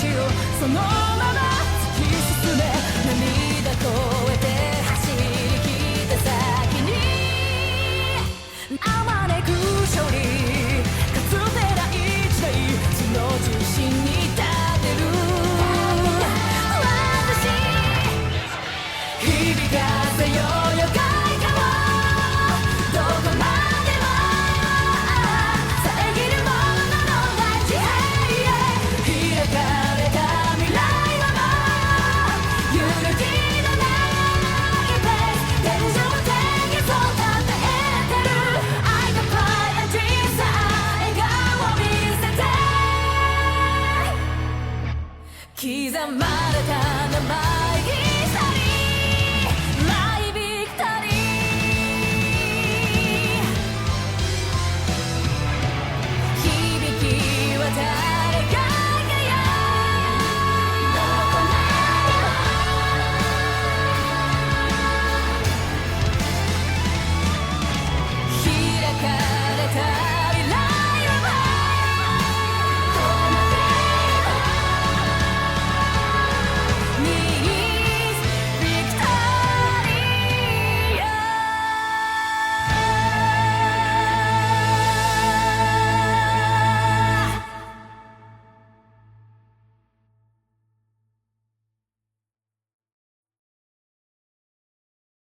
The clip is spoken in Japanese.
そのまま突き進め涙越えて走り切った先にあまねく勝利かつてない時代その中心に立てる私響かせようよ外貨をどこまでも遮るもののない地平開かれた未来はもう揺るぎのないペース天井天へそうたたえてる I got pride and dreams さあ笑顔を見せて刻まれた名前